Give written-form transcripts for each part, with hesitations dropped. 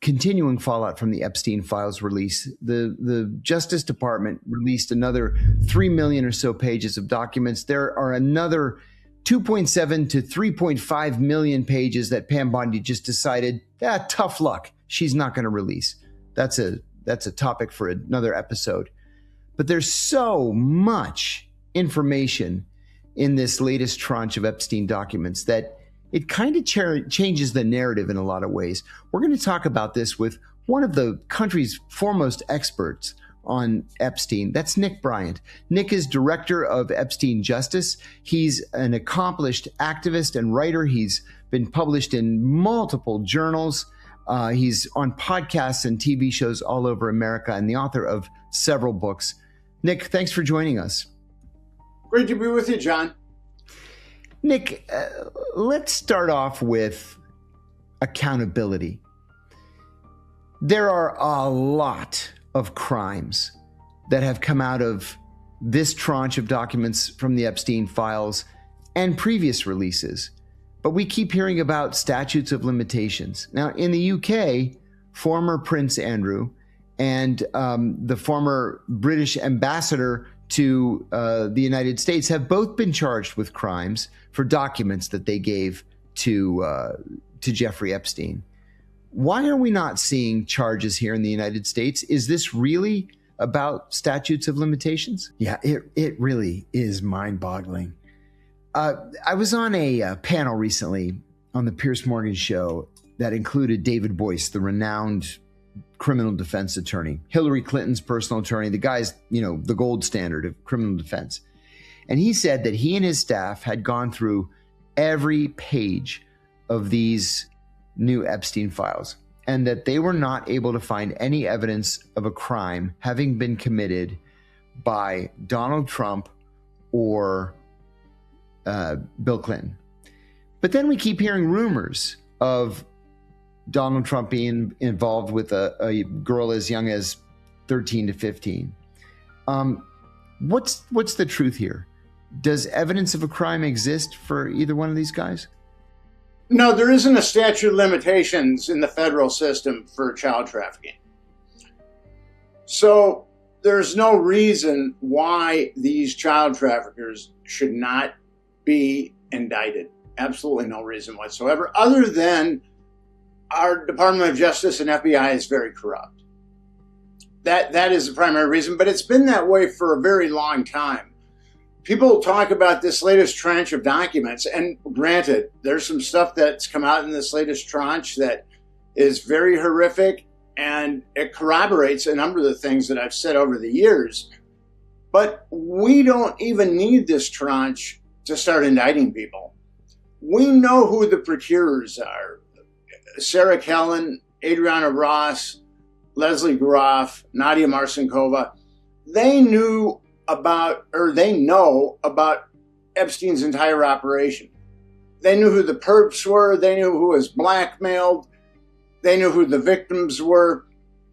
continuing fallout from the Epstein files release. The Justice Department released another 3 million or so pages of documents. There are another 2.7 to 3.5 million pages that Pam Bondi just decided, tough luck, she's not going to release. That's a topic for another episode. But there's so much information in this latest tranche of Epstein documents that it kind of changes the narrative in a lot of ways. We're going to talk about this with one of the country's foremost experts on Epstein. That's Nick Bryant. Nick is director of Epstein Justice. He's an accomplished activist and writer. He's been published in multiple journals. He's on podcasts and TV shows all over America and the author of several books. Nick, thanks for joining us. Great to be with you, John. Nick, let's start off with accountability. There are a lot of crimes that have come out of this tranche of documents from the Epstein files and previous releases, but we keep hearing about statutes of limitations. Now, in the UK, former Prince Andrew and the former British ambassador to the United States have both been charged with crimes for documents that they gave to Jeffrey Epstein. Why are we not seeing charges here in the United States? Is this really about statutes of limitations? Yeah, it really is mind-boggling. I was on a panel recently on the Piers Morgan show that included David Boyce, the renowned criminal defense attorney, Hillary Clinton's personal attorney. The guy's, the gold standard of criminal defense. And he said that he and his staff had gone through every page of these new Epstein files and that they were not able to find any evidence of a crime having been committed by Donald Trump or Bill Clinton. But then we keep hearing rumors of Donald Trump being involved with a girl as young as 13 to 15. What's the truth here? Does evidence of a crime exist for either one of these guys? No, there isn't a statute of limitations in the federal system for child trafficking. So there's no reason why these child traffickers should not be indicted. Absolutely no reason whatsoever, other than our Department of Justice and FBI is very corrupt. That is the primary reason, but it's been that way for a very long time. People talk about this latest tranche of documents, and granted, there's some stuff that's come out in this latest tranche that is very horrific, and it corroborates a number of the things that I've said over the years. But we don't even need this tranche to start indicting people. We know who the procurers are. Sarah Kellen, Adriana Ross, Leslie Groff, Nadia Marcinkova. They know about Epstein's entire operation. They knew who the perps were. They knew who was blackmailed. They knew who the victims were.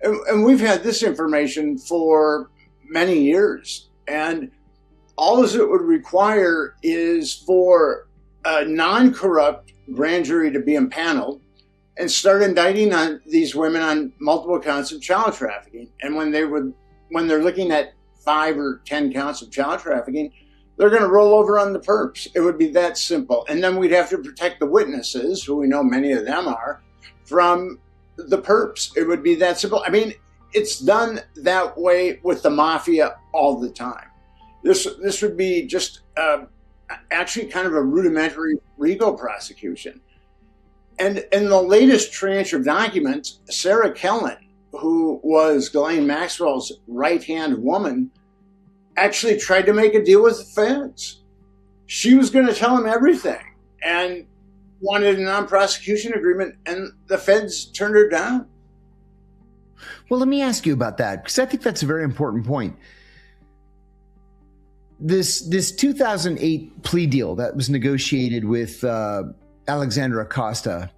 And we've had this information for many years. And all it would require is for a non-corrupt grand jury to be impaneled and start indicting on these women on multiple counts of child trafficking. And when they're looking at 5 or 10 counts of child trafficking, they're going to roll over on the perps. It would be that simple. And then we'd have to protect the witnesses, who we know many of them are, from the perps. It would be that simple. I mean, it's done that way with the mafia all the time. This would be just actually kind of a rudimentary RICO prosecution. And in the latest tranche of documents, Sarah Kellen, who was Ghislaine Maxwell's right-hand woman, actually tried to make a deal with the feds. She was going to tell him everything and wanted a non-prosecution agreement, and the feds turned her down. Well, let me ask you about that, because I think that's a very important point. This 2008 plea deal that was negotiated with Alexandra Acosta.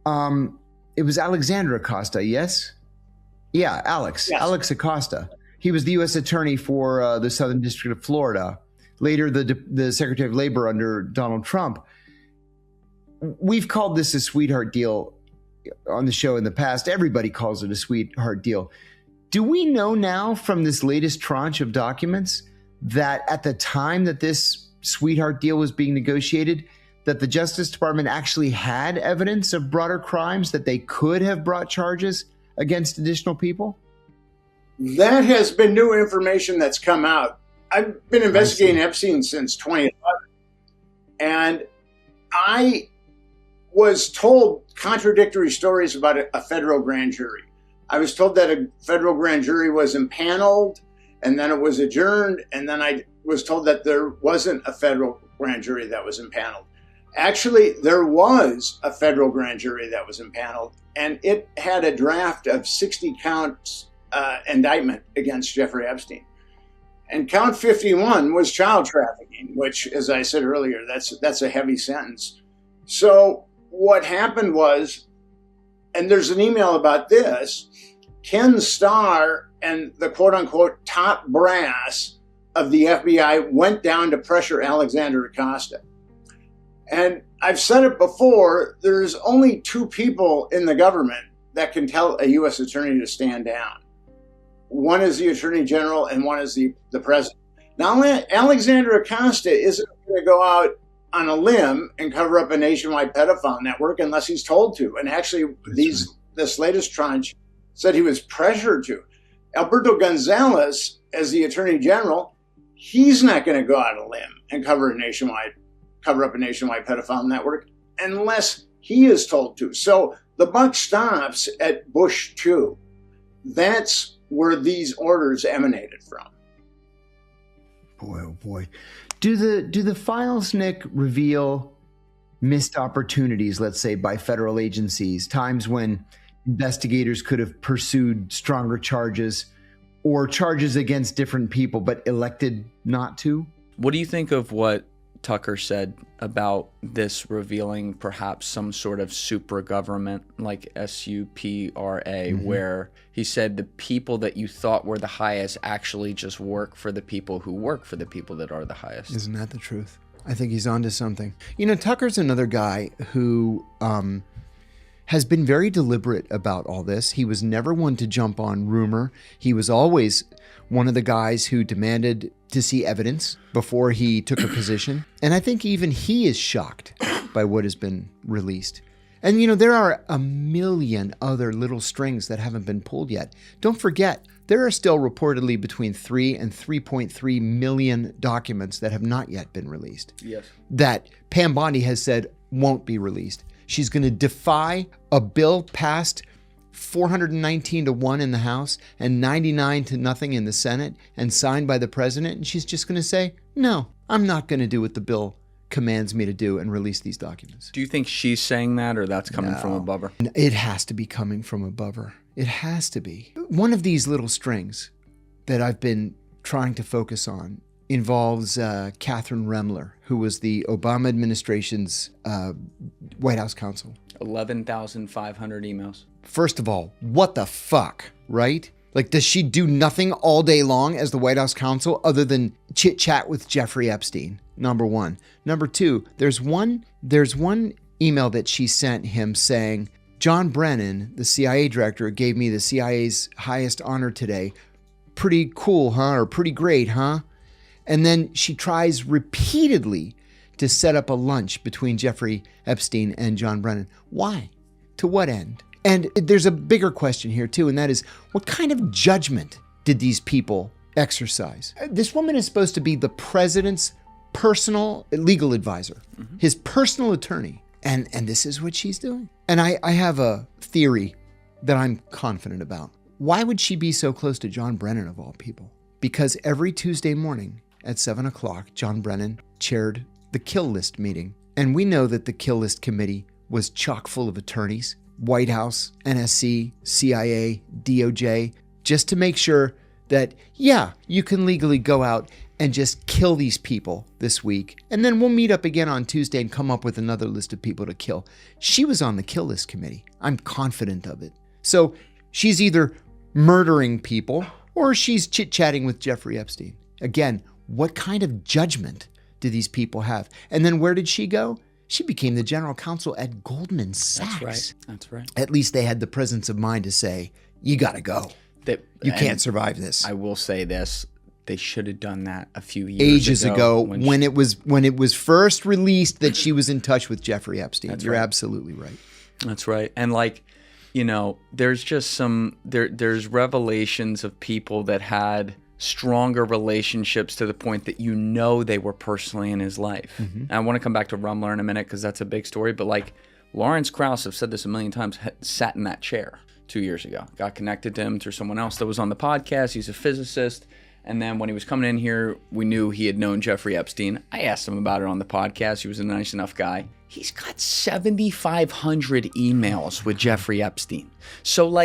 It was Alexandra Acosta, yes? Yeah, Alex. Yes. Alex Acosta. He was the U.S. attorney for the Southern District of Florida. Later, the Secretary of Labor under Donald Trump. We've called this a sweetheart deal on the show in the past, everybody calls it a sweetheart deal. Do we know now from this latest tranche of documents that at the time that this sweetheart deal was being negotiated, that the Justice Department actually had evidence of broader crimes, that they could have brought charges against additional people? That has been new information that's come out. I've been investigating Epstein since 2011, and I was told contradictory stories about a federal grand jury. I was told that a federal grand jury was impaneled, and then it was adjourned, and then I was told that there wasn't a federal grand jury that was impaneled. Actually, there was a federal grand jury that was impaneled, and it had a draft of 60 counts indictment against Jeffrey Epstein. And count 51 was child trafficking, which, as I said earlier, that's a heavy sentence. So what happened was, and there's an email about this, Ken Starr and the quote-unquote top brass of the FBI went down to pressure Alexander Acosta. And I've said it before, there's only two people in the government that can tell a U.S. attorney to stand down. One is the Attorney General and one is the President. Now, Alexander Acosta isn't going to go out on a limb and cover up a nationwide pedophile network unless he's told to. And actually, this latest tranche said he was pressured to. Alberto Gonzalez, as the Attorney General, he's not going to go out on a limb and cover up a nationwide pedophile network unless he is told to. So the buck stops at Bush 2. That's where these orders emanated from. Boy, oh boy. Do the files, Nick, reveal missed opportunities, let's say, by federal agencies, times when investigators could have pursued stronger charges or charges against different people but elected not to? What do you think of what Tucker said about this revealing perhaps some sort of supra government like SUPRA, where he said the people that you thought were the highest actually just work for the people who work for the people that are the highest? Isn't that the truth? I think he's onto something. You know, Tucker's another guy who has been very deliberate about all this. He was never one to jump on rumor. He was always one of the guys who demanded to see evidence before he took a position. And I think even he is shocked by what has been released. And, you know, there are a million other little strings that haven't been pulled yet. Don't forget, there are still reportedly between 3 and 3.3 million documents that have not yet been released. Yes. That Pam Bondi has said won't be released. She's going to defy a bill passed 419 to 1 in the House and 99 to nothing in the Senate and signed by the president. And she's just going to say, no, I'm not going to do what the bill commands me to do and release these documents. Do you think she's saying that, or that's coming from above her? It has to be coming from above her. It has to be. One of these little strings that I've been trying to focus on involves Catherine Remler, who was the Obama administration's White House counsel. 11,500 emails. First of all, what the fuck, right? Like, does she do nothing all day long as the White House counsel other than chit chat with Jeffrey Epstein? Number one. Number two, there's one email that she sent him saying, John Brennan, the CIA director, gave me the CIA's highest honor today. Pretty cool, huh? Or pretty great, huh? And then she tries repeatedly to set up a lunch between Jeffrey Epstein and John Brennan. Why? To what end? And there's a bigger question here too, and that is, what kind of judgment did these people exercise? This woman is supposed to be the president's personal legal advisor, his personal attorney, and this is what she's doing. And I have a theory that I'm confident about. Why would she be so close to John Brennan of all people? Because every Tuesday morning at 7 o'clock, John Brennan chaired the Kill List meeting. And we know that the Kill List committee was chock full of attorneys, White House, NSC, CIA, DOJ, just to make sure that, yeah, you can legally go out and just kill these people this week. And then we'll meet up again on Tuesday and come up with another list of people to kill. She was on the Kill List committee. I'm confident of it. So she's either murdering people or she's chit-chatting with Jeffrey Epstein. Again, what kind of judgment do these people have? And then where did she go? She became the general counsel at Goldman Sachs. That's right. At least they had the presence of mind to say, you got to go. You can't survive this. I will say this. They should have done that a few years ages ago when it was first released that she was in touch with Jeffrey Epstein. You're absolutely right. That's right. And there's just there's revelations of people that had stronger relationships to the point that they were personally in his life. And I want to come back to Rumler in a minute because that's a big story. But Lawrence Krauss, I've said this a million times, sat in that chair 2 years ago. Got connected to him through someone else that was on the podcast. He's a physicist. And then when he was coming in here, we knew he had known Jeffrey Epstein. I asked him about it on the podcast. He was a nice enough guy. He's got 7,500 emails with Jeffrey Epstein. So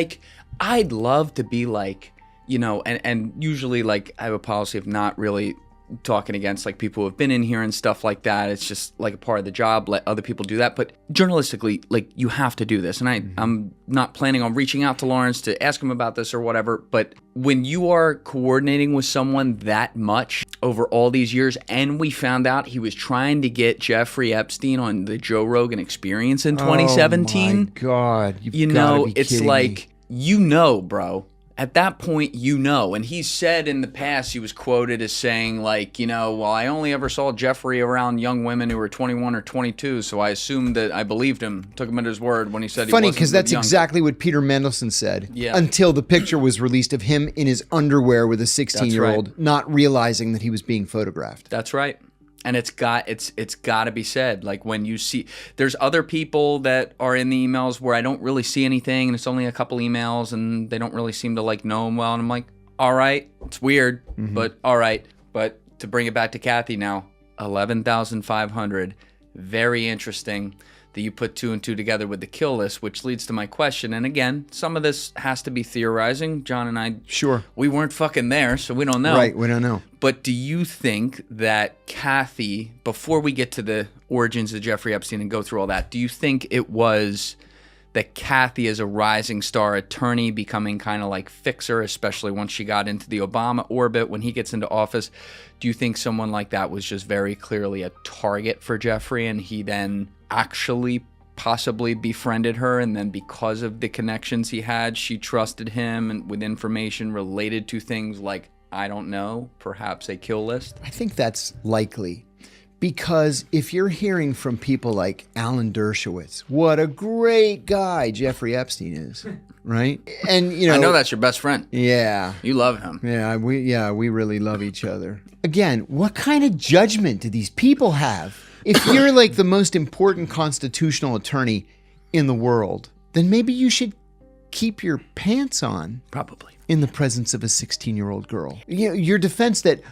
I'd love to be and usually I have a policy of not really talking against people who have been in here and stuff like that. It's just a part of the job. Let other people do that. But journalistically, you have to do this. And I'm not planning on reaching out to Lawrence to ask him about this or whatever. But when you are coordinating with someone that much over all these years, and we found out he was trying to get Jeffrey Epstein on the Joe Rogan Experience in 2017. Oh my God. You've gotta be it's kidding me. Bro. At that point, and he said in the past, he was quoted as saying, well, I only ever saw Jeffrey around young women who were 21 or 22, so I assumed that I believed him, took him at his word when he said Funny, he wasn't because that's young. exactly what Peter Mandelson said, Yeah. until the picture was released of him in his underwear with a 16-year-old, That's not realizing that he was being photographed. That's right. And it's got to be said. When you see, there's other people that are in the emails where I don't really see anything, and it's only a couple emails, and they don't really seem to know him well. And I'm like, all right, it's weird, but all right. But to bring it back to Kathy now, 11,500, very interesting that you put 2 and 2 together with the kill list, which leads to my question. And again, some of this has to be theorizing. John and I, Sure, we weren't fucking there, so we don't know. Right, we don't know. But do you think that Kathy, before we get to the origins of Jeffrey Epstein and go through all that, do you think it was that Kathy as a rising star attorney becoming kind of fixer, especially once she got into the Obama orbit, when he gets into office? Do you think someone like that was just very clearly a target for Jeffrey, and he then actually possibly befriended her, and then because of the connections he had, she trusted him and with information related to things I don't know, perhaps a kill list? I think that's likely. Because if you're hearing from people like Alan Dershowitz, what a great guy Jeffrey Epstein is, right? And I know that's your best friend. Yeah. You love him. Yeah, we really love each other. Again, what kind of judgment do these people have? If you're the most important constitutional attorney in the world, then maybe you should keep your pants on. Probably. In the presence of a 16-year-old girl. Your defense that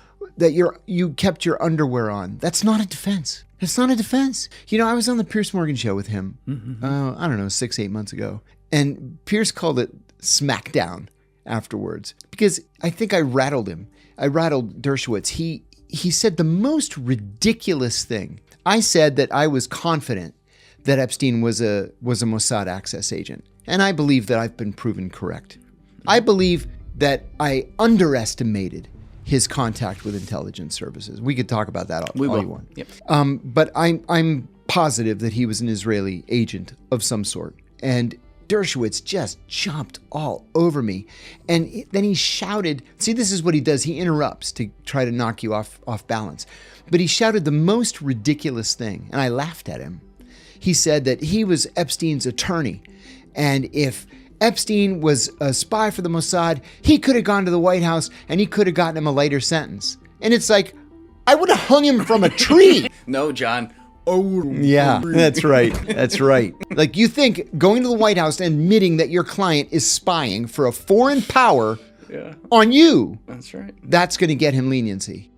you kept your underwear on, that's not a defense. It's not a defense. I was on the Piers Morgan show with him, I don't know, 6-8 months ago. And Piers called it smackdown afterwards because I think I rattled him. I rattled Dershowitz. He said the most ridiculous thing. I said that I was confident that Epstein was a Mossad access agent. And I believe that I've been proven correct. I believe that I underestimated his contact with intelligence services. We could talk about that all you want. Yep. But I'm positive that he was an Israeli agent of some sort. And Dershowitz just jumped all over me. And then he shouted, see, this is what he does. He interrupts to try to knock you off balance. But he shouted the most ridiculous thing, and I laughed at him. He said that he was Epstein's attorney, and if Epstein was a spy for the Mossad, he could have gone to the White House and he could have gotten him a lighter sentence. And it's I would have hung him from a tree. No, John. Yeah, that's right. That's right. You think going to the White House and admitting that your client is spying for a foreign power on you. That's right. That's going to get him leniency.